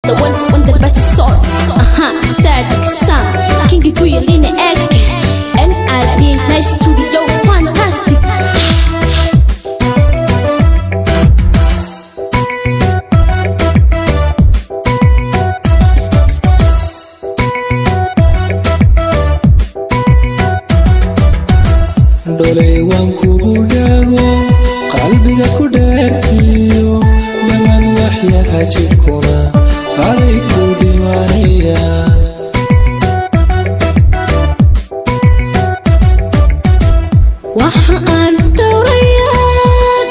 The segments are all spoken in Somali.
the one on the best sort. Sadik Sam, Kingi Queen Egg, NID, nice studio, fantastic. Dolay waan kugu dhago qalbiga ku dheertiyo dhamaan waxyaha jidhkuna aday ku dhimanaya waxa aan dhowrayaa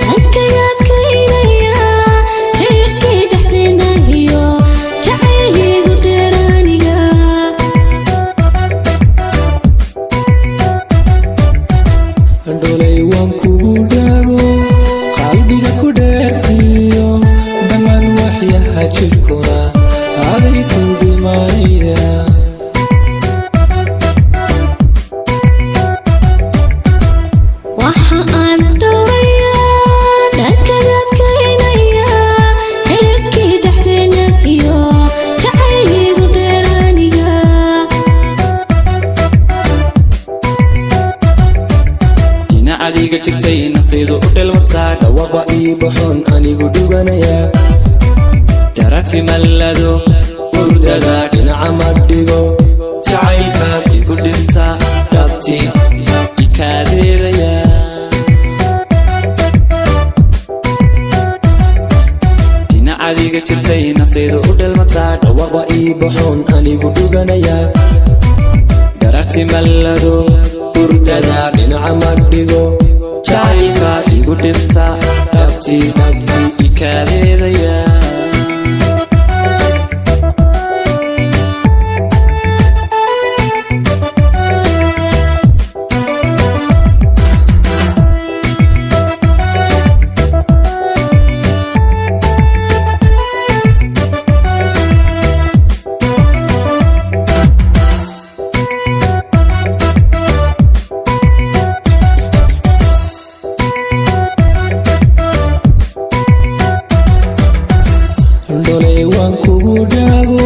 dankayaad kaynayaa xiriirkii dhexdeena iyo jacaylkaygu dheeraaniga Dolay waan kugu dhago qalbiga ku dheertiyo dhamaan waxyaha jidhkuna aday ku dhimanaya waxa aan dhowrayaa dankayaad kaynayaa xiriirkii dhexdeena iyo jacaylkaygu dheeraaniga adiga jirtay naftaydu u dhalwataa dhawaqa ii baxoon anigu dhuganaya darati mallado hurdada dhinaca ma dhigo jacaylkaad igu dhintaa dhabti ikaadeedaya dhinac adiga jirtay naftaydu u dhalwataa dhawaqa ii baxoon anigu dhuganaya darati mallado hurdada dhinaca ma dhigo jacaylkaad igu dhintaa dhabti ikaadeedaya Dolay waan kugu dhago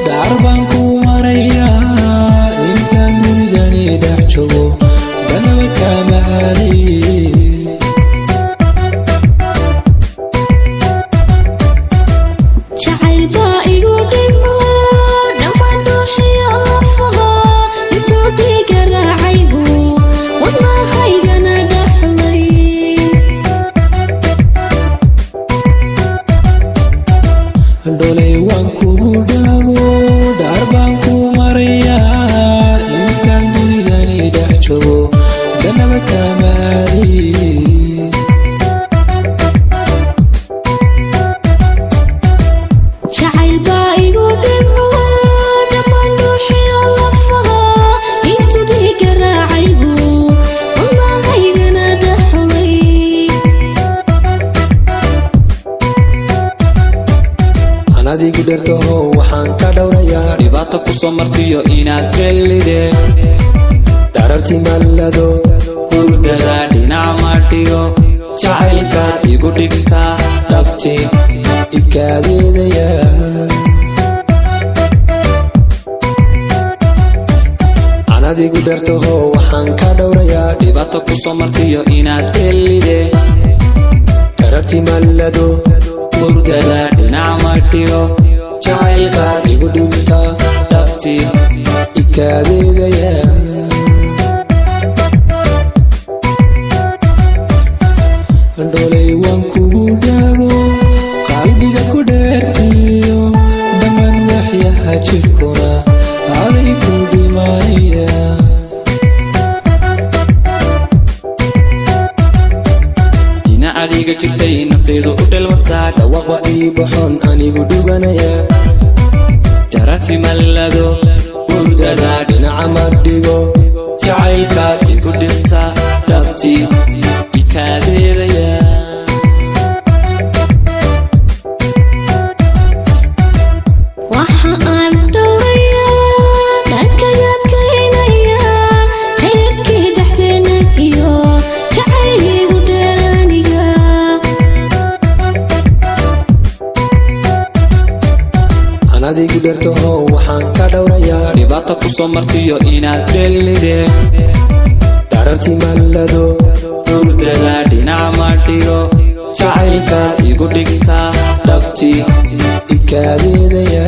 dhaar baan ku marayaa intaan dunidani dhex joogo danaba kama aadaye jacayl baa igu dhimo dhammaan dhuuxiyo lafaha intuu dhiiga raacaybu wadnahaygana dhaxlay Dolay waan kugu dhago dhaar baan ku marayaa intaan dunidani dhex joogo danaba kama aadaye jacayl baa igu dhimo dhammaan dhuuxiyo lafaha intuu dhiiga raacaybu wadnahaygana dhaxlay adigu dhertaho waxaan ka dhowrayaa dhibaata ku soo martiyo inaad gelide dhararti mallado hurdada dhinac ma dhigo jacaylkaad igu dhigtaa dhabti ikaadeedaya adigu dhertaho waxaan ka dhowrayaa dhibaata ku soo martiyo inaad gelide dhararti mallado hurdada dhinac ma dhigo jacaylkaad igu dhigtaa dhabti ikaadeedaya Dolay waan kugu dhago qalbiga ku dheertiyo dhamaan waxyaha jidhkuna aday ku dhimanaya dhinac adiga jirtay naftaydu u dhalwataa dhawaqa ii baxoon anigu dhuganaya darati mallado hurdada dhinaca ma dhigo jacaylkaad igu dhintaa dhabti ikaadeedaya waxa aan dhowrayaa dankayaad kaynayaa xiriirkii dhexdeena iyo jacaylkaygu dheeraaniga adigu dhartaho waxaan ka dhowrayaa dhibaato ku soo martiyo inaad dhelide dharartii mallado hurdada dhinaca ma dhigo jacaylka igu dhigtaa dhabtii ikaadeedaya